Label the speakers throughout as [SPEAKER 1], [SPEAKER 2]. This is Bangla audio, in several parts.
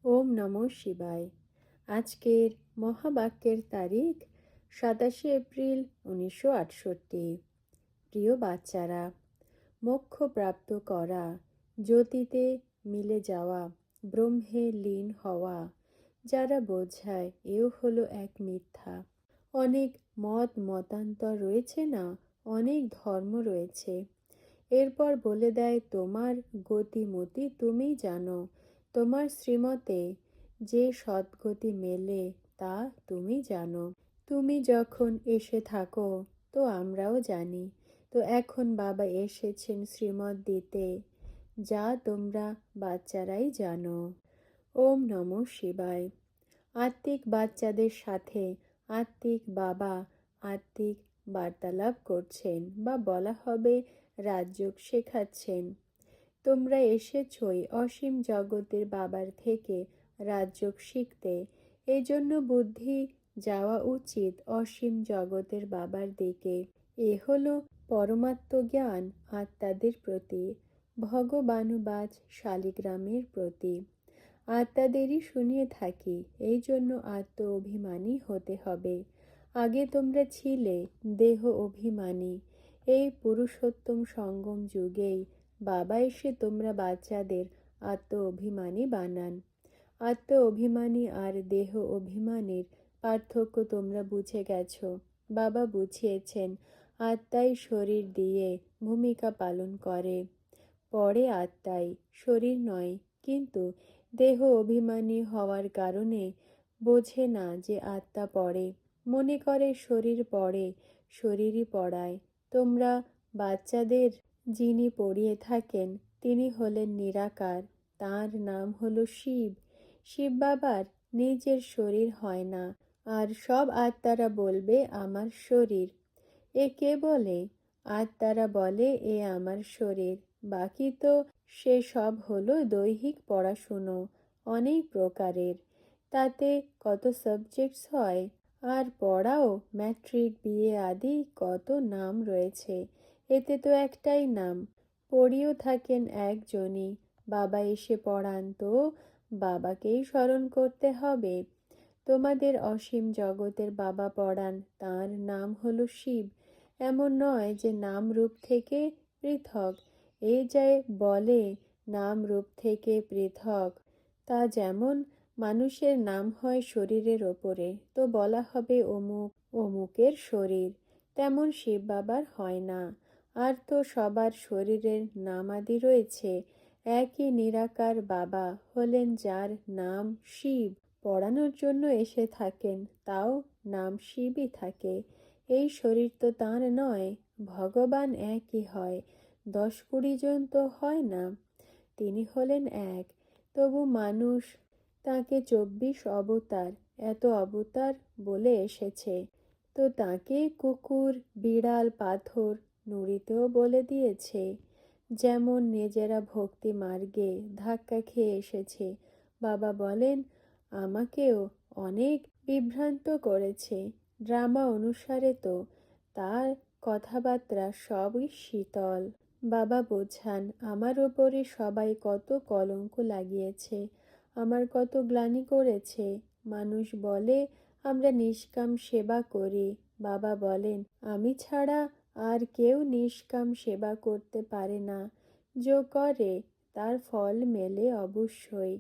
[SPEAKER 1] ওম নমঃ শিবায়। আজকের মহাবাক্যের তারিখ 27 এপ্রিল 1968। প্রিয় বাচ্চারা, মোক্ষ প্রাপ্ত করা, জ্যোতিতে মিলে যাওয়া, ব্রহ্মে লীন হওয়া যারা বোঝায় এও হলো এক মিথ্যা। অনেক মত মতান্তর রয়েছে না, অনেক ধর্ম রয়েছে। এরপর বলে দেয় তোমার গতিমতি তুমি জানো, তোমার শ্রীমতে যে সদ্গতি মেলে তা তুমি জানো। তুমি যখন এসে থাকো তো আমরাও জানি। তো এখন বাবা এসেছেন শ্রীমত দিতে, যা তোমরা বাচ্চারাই জানো। ওম নমঃ শিবায়। আত্মিক বাচ্চাদের সাথে আত্মিক বাবা আত্মিক বার্তালাপ করছেন, বা বলা হবে রাজযোগ শেখাচ্ছেন। তোমরা এসেছই অসীম জগতের বাবার থেকে রাজযোগ শিখতে। এই জন্য বুদ্ধি যাওয়া উচিত অসীম জগতের বাবার দিকে। এ হলো পরমাত্ম জ্ঞান আত্মাদের প্রতি, ভগবানুবাচ শালিগ্রামের প্রতি। আত্মাদেরই শুনিয়ে থাকি, এই জন্য আত্ম অভিমানী হতে হবে। আগে তোমরা ছিলে দেহ অভিমানী। এই পুরুষোত্তম সঙ্গম যুগেই বাবা এসে তোমরা বাচ্চাদের আত্ম অভিমানী বানান। আত্ম অভিমানী আর দেহ অভিমানীর পার্থক্য তোমরা বুঝে গেছ। বাবা বুঝিয়েছেন আত্মাই শরীর দিয়ে ভূমিকা পালন করে, পরে আত্মাই, শরীর নয়। কিন্তু দেহ অভিমানী হওয়ার কারণে বোঝে না যে আত্মা পড়ে, মনে করে শরীর পড়ে, শরীরই পড়ায়। তোমরা বাচ্চাদের যিনি পড়িয়ে থাকেন তিনি হলেন নিরাকার, তাঁর নাম হলো শিব। শিব বাবার নিজের শরীর হয় না, আর সব আত্মারা বলবে আমার শরীর। এ কে বলে? আত্মারা বলে এ আমার শরীর। বাকি তো সে সব হলো দৈহিক পড়াশুনো, অনেক প্রকারের। তাতে কত সাবজেক্টস হয়, আর পড়াও ম্যাট্রিক বিএ আদি কত নাম রয়েছে। এতে তো একটাই নাম, পড়িয়েও থাকেন একজনই। বাবা এসে পড়ান তো বাবাকেই স্মরণ করতে হবে। তোমাদের অসীম জগতের বাবা পড়ান, তাঁর নাম হলো শিব। এমন নয় যে নাম রূপ থেকে পৃথক। এই যে বলে নাম রূপ থেকে পৃথক, তা যেমন মানুষের নাম হয় শরীরের ওপরে, তো বলা হবে অমুক অমুকের শরীর, তেমন শিব বাবার হয় না। আর তো সবার শরীরের নামাদি রয়েছে। একই নিরাকার বাবা হলেন যার নাম শিব, পড়ানোর জন্য এসে থাকেন, তাও নাম শিবই থাকে। এই শরীর তো তাঁর নয়। ভগবান একই হয়, 10-20 জন তো হয় না। তিনি হলেন এক। তবু মানুষ তাকে 24 অবতার, এত অবতার বলে এসেছে। তো তাকে কুকুর, বিড়াল, পাথর, নুড়িতেও বলে দিয়েছে। যেমন নিজেরা ভক্তি মার্গে ধাক্কা খেয়ে এসেছে। বাবা বলেন আমাকেও অনেক বিভ্রান্ত করেছে। ড্রামা অনুসারে তো তার কথাবার্তা সবই শীতল। বাবা বোঝান আমার ওপরে সবাই কত কলঙ্ক লাগিয়েছে, আমার কত গ্লানি করেছে। মানুষ বলে আমরা নিষ্কাম সেবা করি। বাবা বলেন আমি ছাড়া আর কেউ নিষ্কাম সেবা করতে পারে না। যে করে তার ফল মেলে অবশ্যই।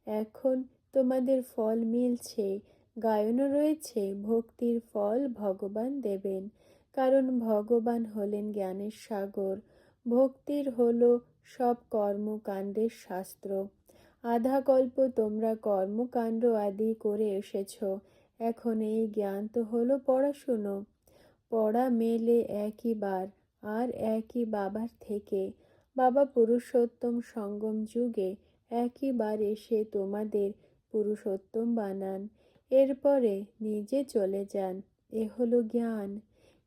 [SPEAKER 1] এখন তোমাদের ফল মিলছে, গায়নও রয়েছে ভক্তির ফল ভগবান দেবেন। কারণ ভগবান হলেন জ্ঞানের সাগর। ভক্তির হলো সব কর্মকাণ্ডের শাস্ত্র। আধা কল্প তোমরা কর্মকাণ্ড আদি করে এসেছ। এখন এই জ্ঞান তো হলো পড়াশুনো। পড়া মেলে একই বার আর একই বাবার থেকে। বাবা পুরুষোত্তম সঙ্গম যুগে একই বার এসে তোমাদের পুরুষোত্তম বানান, এরপরে নিজে চলে যান। এ হলো জ্ঞান,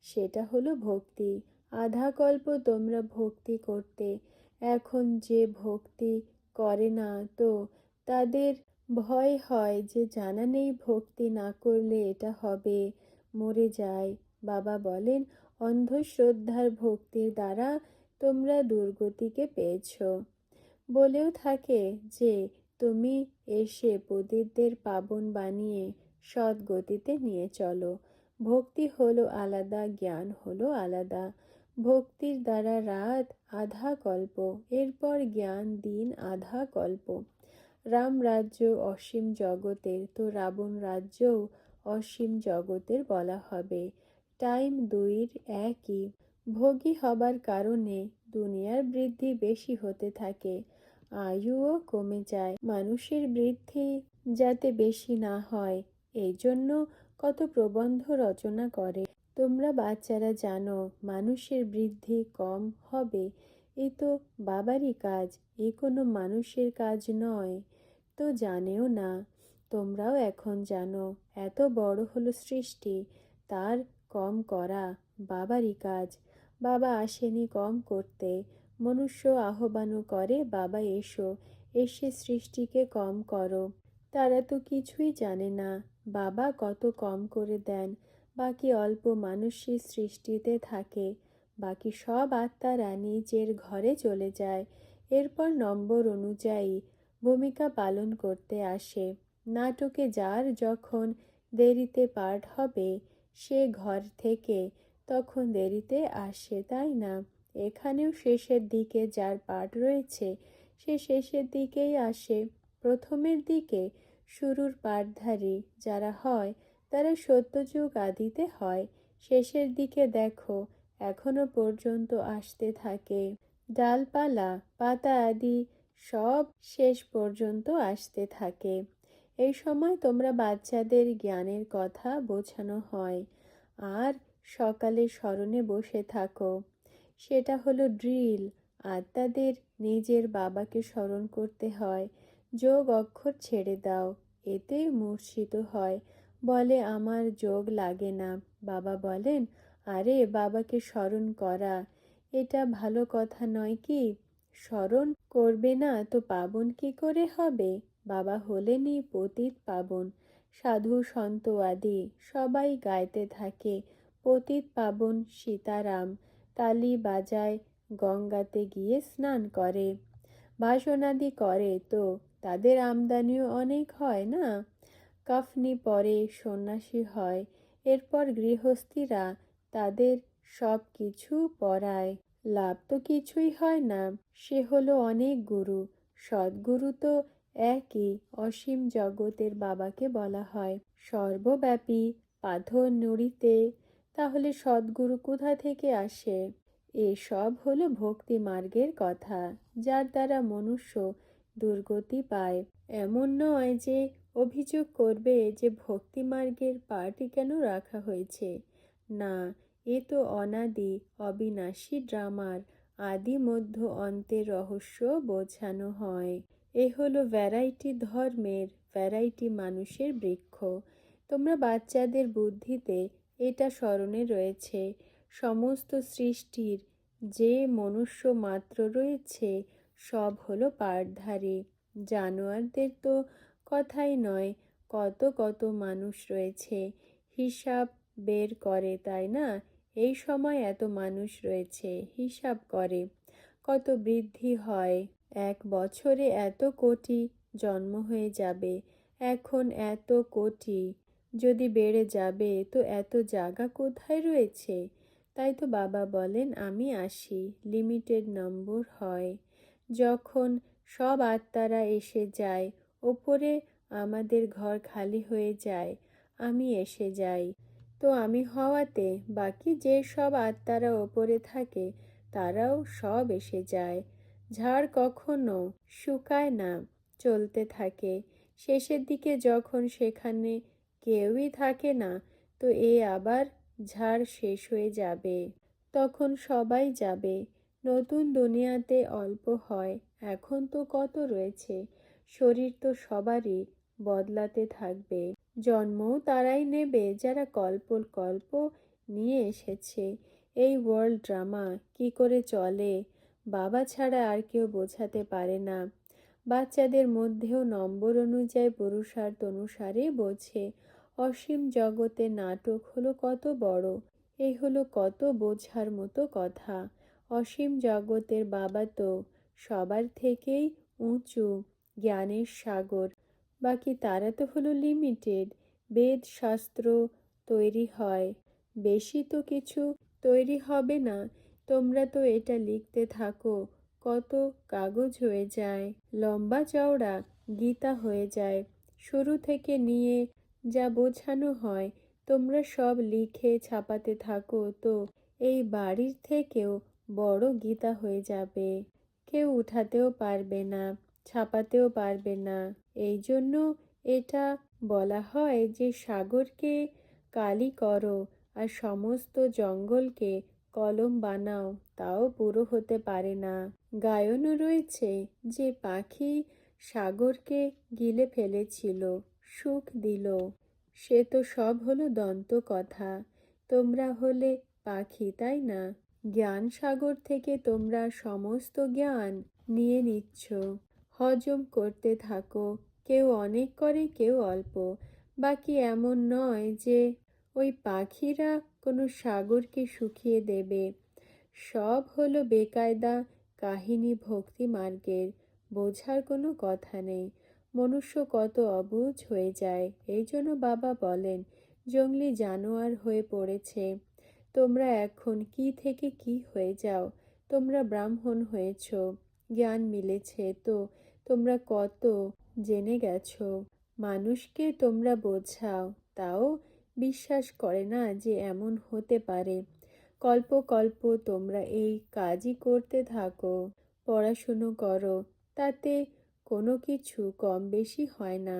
[SPEAKER 1] সেটা হলো ভক্তি। আধা কল্প তোমরা ভক্তি করতে, এখন যে ভক্তি করে না তো তাদের ভয় হয় যে জানা নেই ভক্তি না করলে এটা হবে, মরে যায়। বাবা বলেন অন্ধশ্রদ্ধার ভক্তির দ্বারা তোমরা দুর্গতিকে পেয়েছ। বলেও থাকে যে তুমি এসে পতিতদের পাবন বানিয়ে সৎ গতিতে নিয়ে চলো। ভক্তি হলো আলাদা, জ্ঞান হলো আলাদা। ভক্তির দ্বারা রাত আধা কল্প, এরপর জ্ঞান দিন আধা কল্প। রাম রাজ্য অসীম জগতের, তো রাবণ রাজ্যও অসীম জগতের বলা হবে। টাইম দুইর একই। ভোগী হবার কারণে দুনিয়ার বৃদ্ধি বেশি হতে থাকে, আয়ুও কমে যায়। মানুষের বৃদ্ধি যাতে বেশি না হয় এই জন্য কত প্রবন্ধ রচনা করে। তোমরা বাচ্চারা জানো মানুষের বৃদ্ধি কম হবে, এ তো বাবারই কাজ, এ কোনো মানুষের কাজ নয়। তো জানেও না, তোমরাও এখন জানো এত বড় হলো সৃষ্টি, তার কম করা বাবারই কাজ। বাবা আসেনি কম করতে, মনুষ্য আহ্বানও করে বাবা এসো, এসে সৃষ্টিকে কম করো। তারা তো কিছুই জানে না বাবা কত কম করে দেন। বাকি অল্প মানুষই সৃষ্টিতে থাকে, বাকি সব আত্মারা নিজের ঘরে চলে যায়। এরপর নম্বর অনুযায়ী ভূমিকা পালন করতে আসে। নাটকে যার যখন দেরিতে পাঠ হবে সে ঘর থেকে তখন দেরিতে আসে, তাই না? এখানেও শেষের দিকে যার পাঠ রয়েছে সে শেষের দিকেই আসে। প্রথমের দিকে শুরুর পাঠধারী যারা হয় তারা সত্যযুগ আদিতে হয়। শেষের দিকে দেখো এখনো পর্যন্ত আসতে থাকে। ডালপালা পাতা আদি সব শেষ পর্যন্ত আসতে থাকে। এই সময় তোমরা বাচ্চাদের জ্ঞানের কথা বোঝানো হয় আর সকালে স্মরণে বসে থাকো। সেটা হলো ড্রিল। আত্মাদের নিজের বাবাকে স্মরণ করতে হয়। যোগ অক্ষর ছেড়ে দাও, এতেই মূর্ছিত হয়। বলে আমার যোগ লাগে না। বাবা বলেন, আরে বাবাকে স্মরণ করা এটা ভালো কথা নয় কি? স্মরণ করবে না তো পাবন কি করে হবে? বাবা হলেনই পতিত পাবন। সাধু সন্ত আদি সবাই গাইতে থাকে পতিত পাবন সীতারাম। তালি বাজায়, গঙ্গাতে গিয়ে স্নান করে, ভাষণাদি করে, তো তাদের আমদানিও অনেক হয় না? কাফনি পরে সন্ন্যাসী হয়, এরপর গৃহস্থীরা তাদের সব কিছু পরায়। লাভ তো কিছুই হয় না, সে হলো অনেক গুরু। সদ্গুরু তো একই, অসীম জগতের বাবাকে বলা হয়। সর্বব্যাপী, পাথর নুড়িতে, তাহলে সদ্গুরু কোথা থেকে আসে? এসব হলো ভক্তি মার্গের কথা, যার দ্বারা মনুষ্য দুর্গতি পায়। এমন নয় যে অভিযোগ করবে যে ভক্তি মার্গের পার্টি কেন রাখা হয়েছে। না, এ তো অনাদি অবিনাশী ড্রামার আদি মধ্য অন্তের রহস্য বোঝানো হয়। এ হলো ভ্যারাইটি ধর্মের, ভ্যারাইটি মানুষের বৃক্ষ। তোমরা বাচ্চাদের বুদ্ধিতে এটা স্মরণে রয়েছে। সমস্ত সৃষ্টির যে মনুষ্য মাত্র রয়েছে সব হলো পাঠধারী। জানোয়ারদের তো কথাই নয়, কত কত মানুষ রয়েছে, হিসাব বের করে, তাই না? এই সময় এত মানুষ রয়েছে, হিসাব করে কত বৃদ্ধি হয়। এক বছরে এত কোটি জন্ম হয়ে যাবে, এখন এত কোটি যদি বেড়ে যাবে তো এত জায়গা কোথায় রয়েছে? তাই তো বাবা বলেন আমি আসি, লিমিটেড নম্বর হয়। যখন সব আত্মারা এসে যায় ওপরে, আমাদের ঘর খালি হয়ে যায়, আমি এসে যাই। তো আমি হওয়াতে বাকি যে সব আত্মারা ওপরে থাকে তারাও সব এসে যায়। ঝাড় কখনো শুকায় না, চলতে থাকে। শেষের দিকে যখন সেখানে কেউই থাকে না, তো আবার ঝাড় শেষ হয়ে যাবে, তখন সবাই যাবে। নতুন দুনিয়াতে অল্প হয়, এখন তো কত রয়েছে। শরীর তো সবারই বদলাতে থাকবে। জন্মও তারাই নেবে যারা কল্প কল্প নিয়ে এসেছে। এই ওয়ার্ল্ড ড্রামা কি করে চলে বাবা ছাড়া আর কেউ বোঝাতে পারে না। বাচ্চাদের মধ্যেও নম্বর অনুযায়ী পুরুষার্থ অনুসারে বোঝে। অসীম জগতে নাটক হলো কত বড়, এই হলো কত বোঝার মতো কথা। অসীম জগতের বাবা তো সবার থেকেই উঁচু, জ্ঞানের সাগর। বাকি তারা তো হলো লিমিটেড। বেদ শাস্ত্র তৈরি হয়, বেশি তো কিছু তৈরি হবে না। তোমরা তো এটা লিখতে থাকো, কত কাগজ হয়ে যায়, লম্বা চওড়া গীতা হয়ে যায়। শুরু থেকে নিয়ে যা বোঝানো হয় তোমরা সব লিখে ছাপাতে থাকো, তো এই বাড়ির থেকেও বড় গীতা হয়ে যাবে। কেউ উঠাতেও পারবে না, ছাপাতেও পারবে না। এই জন্য এটা বলা হয় যে সাগরকে কালি করো আর সমস্ত জঙ্গলকে কলম বানাও, তাও পুরো হতে পারে না। গায়নও রয়েছে যে পাখি সাগরকে গিলে ফেলেছিল, সুখ দিল। সে তো সব হলো দন্ত কথা। তোমরা হলে পাখি, তাই না? জ্ঞান সাগর থেকে তোমরা সমস্ত জ্ঞান নিয়ে নিচ্ছ, হজম করতে থাকো। কেউ অনেক করে, কেউ অল্প। বাকি এমন নয় যে ওই পাখিরা কোনো সাগরকে শুকিয়ে দেবে। সব হলো বেকায়দা কাহিনী ভক্তি মার্গের, বোঝার কোনো কথা নেই। মনুষ্য কত অবুঝ হয়ে যায়। এই জন্য বাবা বলেন জঙ্গলি জানোয়ার হয়ে পড়েছে। তোমরা এখন কি থেকে কি হয়ে যাও। তোমরা ব্রাহ্মণ হয়েছ, জ্ঞান মিলেছে, তো তোমরা কত জেনে গেছো। মানুষকে তোমরা বোঝাও, তাও বিশ্বাস করে না যে এমন হতে পারে। কল্প কল্প তোমরা এই কাজই করতে থাকো, পড়াশুনো করো, তাতে কোনো কিছু কম বেশি হয় না।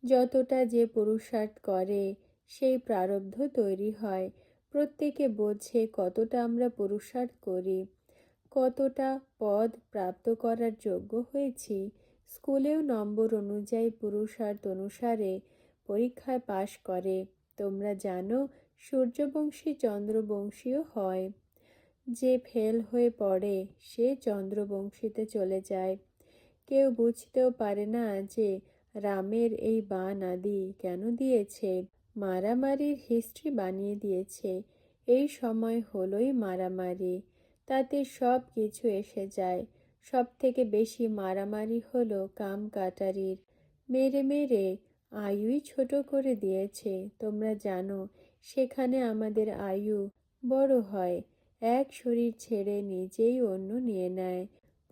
[SPEAKER 1] যতটা যে পুরুষার্থ করে সেই প্রারব্ধ তৈরি হয়। প্রত্যেকে বোঝে কতটা আমরা পুরুষার্থ করি, কতটা পদ প্রাপ্ত করার যোগ্য হয়েছি। স্কুলেও নম্বর অনুযায়ী পুরুষার্থ অনুসারে পরীক্ষায় পাশ করে। তোমরা জানো সূর্যবংশী চন্দ্রবংশীও হয়। যে ফেল হয়ে পড়ে সে চন্দ্রবংশীতে চলে যায়। কেউ বুঝতেও পারে না যে রামের এই বাণ আদি কেন দিয়েছে। মারামারির হিস্ট্রি বানিয়ে দিয়েছে। এই সময় হলোই মারামারি, তাতে সব কিছু এসে যায়। সব থেকে বেশি মারামারি হলো কাম কাটারির। মেরে মেরে আয়ুই ছোট করে দিয়েছে। তোমরা জানো সেখানে আমাদের আয়ু বড় হয়। এক শরীর ছেড়ে নিজেই অন্য নিয়ে নেয়।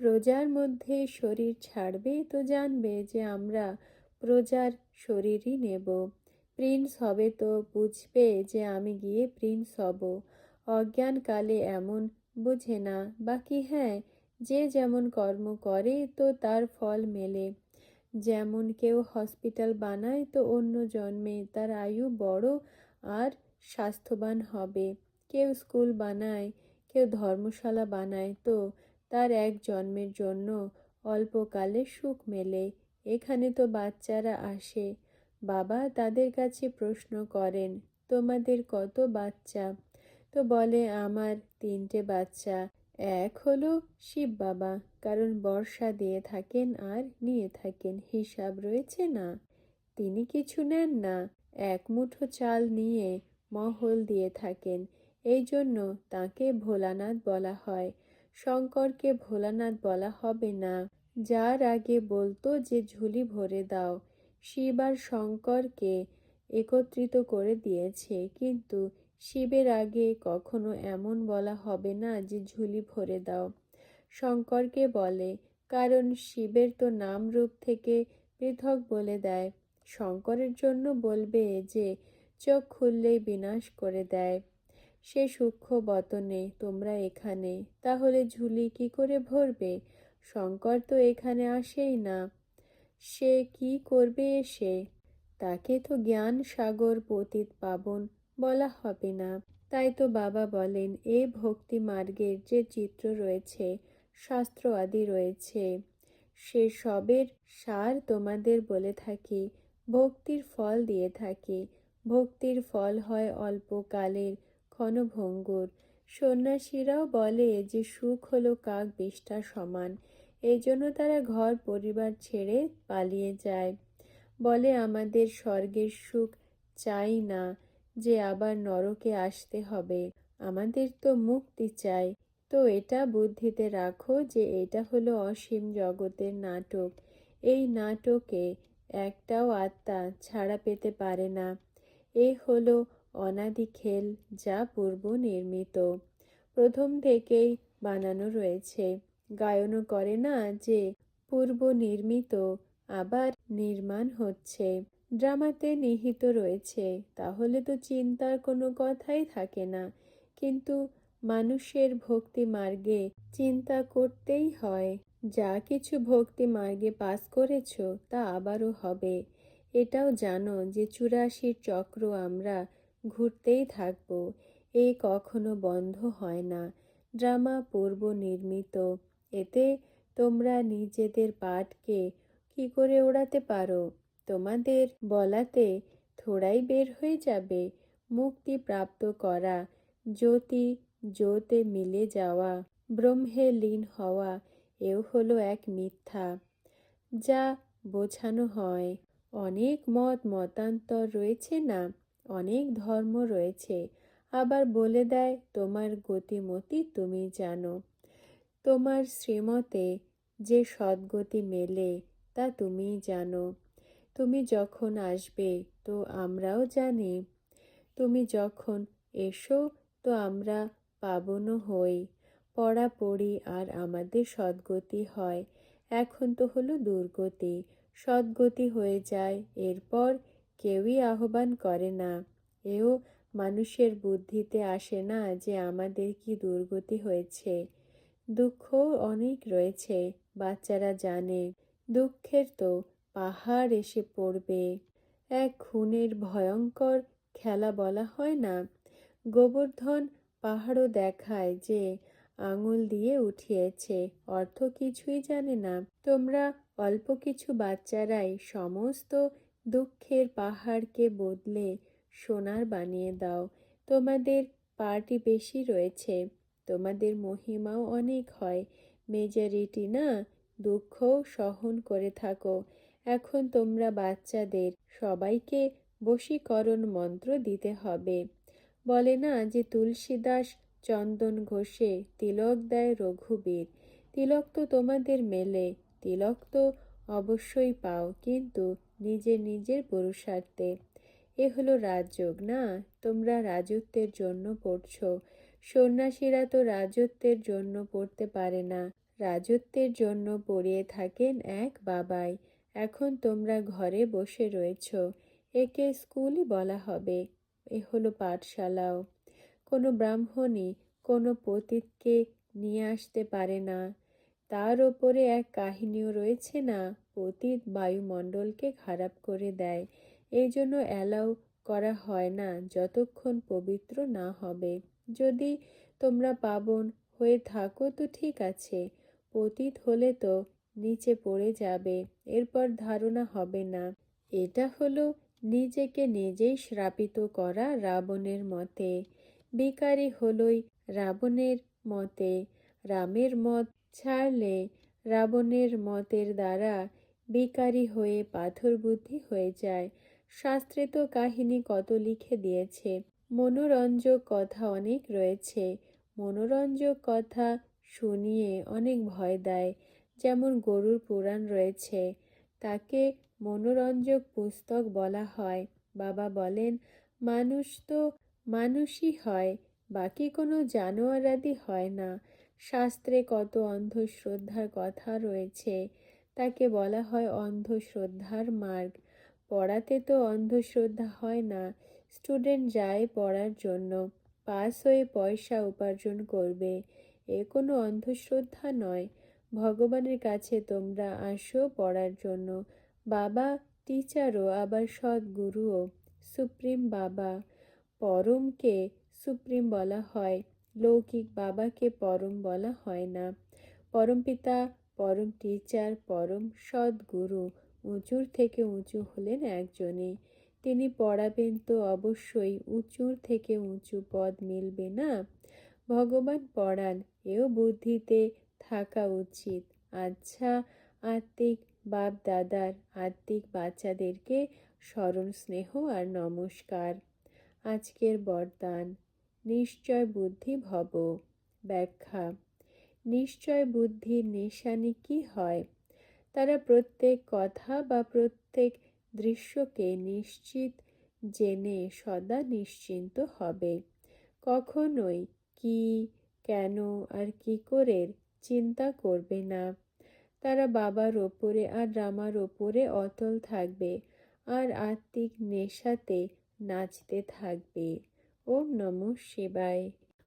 [SPEAKER 1] প্রজার মধ্যে শরীর ছাড়বে তো জানবে যে আমরা প্রজার শরীরই নেব। প্রিন্স হবে তো বুঝবে যে আমি গিয়ে প্রিন্স হব। অজ্ঞানকালে এমন বোঝে না। বাকি হ্যাঁ, যে যেমন কর্ম করে তো তার ফল মেলে। যেমন কেউ হসপিটাল বানায় তো অন্য জন্মে তার আয়ু বড় আর স্বাস্থ্যবান হবে। কেউ স্কুল বানায়, কেউ ধর্মশালা বানায় তো তার এক জন্মের জন্য অল্পকালে সুখ মেলে। এখানে তো বাচ্চারা আসে, বাবা তাদের কাছে প্রশ্ন করেন তোমাদের কত বাচ্চা? তো বলে আমার 3টে বাচ্চা। এক হলো শিব বাবা, কারণ বর্ষা দিয়ে থাকেন আর নিয়ে থাকেন, হিসাব রয়েছে না। তিনি কিছু নেন না, এক মুঠো চাল নিয়ে মহল দিয়ে থাকেন। এই জন্য তাঁকে ভোলানাথ বলা হয়। শঙ্করকে ভোলানাথ বলা হবে না। যার আগে বলতো যে ঝুলি ভরে দাও। শিব আর শঙ্করকে একত্রিত করে দিয়েছে, কিন্তু শিবের আগে কখনো এমন বলা হবে না যে ঝুলি ভরে দাও। শঙ্করকে বলে, কারণ শিবের তো নাম রূপ থেকে পৃথক বলে দেয়। শঙ্করের জন্য বলবে যে চোখ খুললেই বিনাশ করে দেয়। সে সূক্ষ্ম বতনে, তোমরা এখানে, তাহলে ঝুলি কি করে ভরবে? শঙ্কর তো এখানে আসেই না, সে কি করবে এসে? তাকে তো জ্ঞান সাগর পতিত পাবন বলা হবে না। তাই তো বাবা বলেন এ ভক্তি মার্গের যে চিত্র রয়েছে, শাস্ত্র আদি রয়েছে, সে সবের সার তোমাদের বলে থাকি, ভক্তির ফল দিয়ে থাকি। ভক্তির ফল হয় অল্পকালের, ক্ষণভঙ্গুর। সন্ন্যাসীরাও বলে যে সুখ হলো কাক বিষ্ঠা সমান। এই জন্য তারা ঘর পরিবার ছেড়ে পালিয়ে যায়। বলে আমাদের স্বর্গের সুখ চাই না যে আবার নরকে আসতে হবে, আমাদের তো মুক্তি চাই। তো এটা বুদ্ধিতে রাখো যে এটা হলো অসীম জগতের নাটক। এই নাটকে একটাও আত্মা ছাড়া পেতে পারে না। এ হলো অনাদি খেল, যা পূর্ব নির্মিত, প্রথম থেকেই বানানো রয়েছে। গায়নও করে না যে পূর্ব নির্মিত আবার নির্মাণ হচ্ছে। ড্রামাতে নিহিত রয়েছে, তাহলে তো চিন্তার কোনো কথাই থাকে না। কিন্তু মানুষের ভক্তি মার্গে চিন্তা করতেই হয়। যা কিছু ভক্তি মার্গে পাস করেছ তা আবারও হবে। এটাও জানো যে 84 চক্র আমরা ঘুরতেই থাকব, এ কখনো বন্ধ হয় না। ড্রামা পূর্ব নির্মিত, এতে তোমরা নিজেদের পাঠকে কি করে ওড়াতে পারো? তোমাদের বলাতে থোড়াই বের হয়ে যাবে। মুক্তি প্রাপ্ত করা, জ্যোতি জ্যোতে মিলে যাওয়া, ব্রহ্মে লীন হওয়া, এও হলো এক মিথ্যা, যা বোঝানো হয়। অনেক মত মতান্তর রয়েছে না, অনেক ধর্ম রয়েছে, আবার বলে দেয় তোমার গতিমতি তুমি জানো। তোমার শ্রীমতে যে সদ্গতি মেলে তা তুমিই জানো। তুমি যখন আসবে তো আমরাও জানি। তুমি যখন এসো তো আমরা পাবনও হই, পড়া পড়ি আর আমাদের সদ্গতি হয়। এখন তো হলো দুর্গতি, সদ্গতি হয়ে যায়, এরপর কেউই আহ্বান করে না। এও মানুষের বুদ্ধিতে আসে না যে আমাদের কি দুর্গতি হয়েছে। দুঃখ অনেক রয়েছে, বাচ্চারা জানে। দুঃখের তো পাহাড় এসে পড়বে। এক খুনের ভয়ঙ্কর খেলা বলা হয় না? গোবর্ধন পাহাড়ও দেখায় যে আঙুল দিয়ে উঠিয়েছে, অর্থ কিছুই জানে না। তোমরা অল্প কিছু বাচ্চারাই সমস্ত দুঃখের পাহাড়কে বদলে সোনার বানিয়ে দাও। তোমাদের পার্টি বেশি রয়েছে, তোমাদের মহিমাও অনেক হয়। মেজরিটি না, দুঃখও সহন করে থাকো। এখন তোমরা বাচ্চাদের সবাইকে বশীকরণ মন্ত্র দিতে হবে। বলে না যে তুলসীদাস চন্দন ঘষে তিলক দেয় রঘুবীর। তিলক তো তোমাদের মেলে, তিলক তো অবশ্যই পাও, কিন্তু নিজের নিজের পুরুষার্থে। এ হলো রাজযোগ না, তোমরা রাজত্বের জন্য পড়ছ। সন্ন্যাসীরা তো রাজত্বের জন্য পড়তে পারে না, রাজত্বের জন্য পড়িয়ে থাকেন এক বাবাই। এখন তোমরা ঘরে বসে রয়েছ, একে স্কুলই বলা হবে। এ হলো পাঠশালাও। কোনো ব্রাহ্মণই কোনো পতিতকে নিয়ে আসতে পারে না। তার ওপরে এক কাহিনীও রয়েছে না, পতিত বায়ুমণ্ডলকে খারাপ করে দেয়। এই জন্য অ্যালাউ করা হয় না যতক্ষণ পবিত্র না হবে। যদি তোমরা পাবন হয়ে থাকো তো ঠিক আছে, পতিত হলে তো নিচে পড়ে যাবে, এরপর ধারণা হবে না। এটা হলো নিজেকে নিজেই শ্রাপিত করা রাবণের মতে। বিকারী হলই রাবণের মতে। রামের মত ছাড়লে রাবণের মতের দ্বারা বিকারী হয়ে পাথর বুদ্ধি হয়ে যায়। শাস্ত্রে তো কাহিনী কত লিখে দিয়েছে, মনোরঞ্জক কথা অনেক রয়েছে। মনোরঞ্জক কথা শুনিয়ে অনেক ভয় দেয়। যেমন গরুর পুরাণ রয়েছে, তাকে মনোরঞ্জক পুস্তক বলা হয়। বাবা বলেন মানুষ তো মানুষই হয়, বাকি কোনো জানোয়ার আদি হয় না। শাস্ত্রে কত অন্ধশ্রদ্ধার কথা রয়েছে, তাকে বলা হয় অন্ধশ্রদ্ধার মার্গ। পড়াতে তো অন্ধশ্রদ্ধা হয় না, স্টুডেন্ট যায় পড়ার জন্য, পাস হয়ে পয়সা উপার্জন করবে, এ কোনো অন্ধশ্রদ্ধা নয়। ভগবানের কাছে তোমরা আসো পড়ার জন্য। বাবা টিচারও, আবার সদ্গুরুও, সুপ্রিম বাবা। পরমকে সুপ্রিম বলা হয়, লৌকিক বাবাকে পরম বলা হয় না। পরম পিতা, পরম টিচার, পরম সদ্গুরু, উঁচুর থেকে উঁচু হলেন একজনই। তিনি পড়াবেন তো অবশ্যই উঁচুর থেকে উঁচু পদ মিলবে না। ভগবান পড়ান, এও বুদ্ধিতে থাকা উচিত। আচ্ছা, আত্মিক বাপ দাদার আত্মিক বাচ্চাদেরকে স্মরণ, স্নেহ আর নমস্কার। আজকের বরদান, নিশ্চয় বুদ্ধি ভব। ব্যাখ্যা: নিশ্চয় বুদ্ধির নিশানি কি হয়? তারা প্রত্যেক কথা বা প্রত্যেক দৃশ্যকে নিশ্চিত জেনে সদা নিশ্চিন্ত হবে। কখনোই কি, কেন আর কি করে চিন্তা করবে না। তারা বাবার ওপরে আর রামার ওপরে অটল থাকবে আর আত্মিক নেশাতে নাচতে থাকবে। ওম নমঃ শিবায়।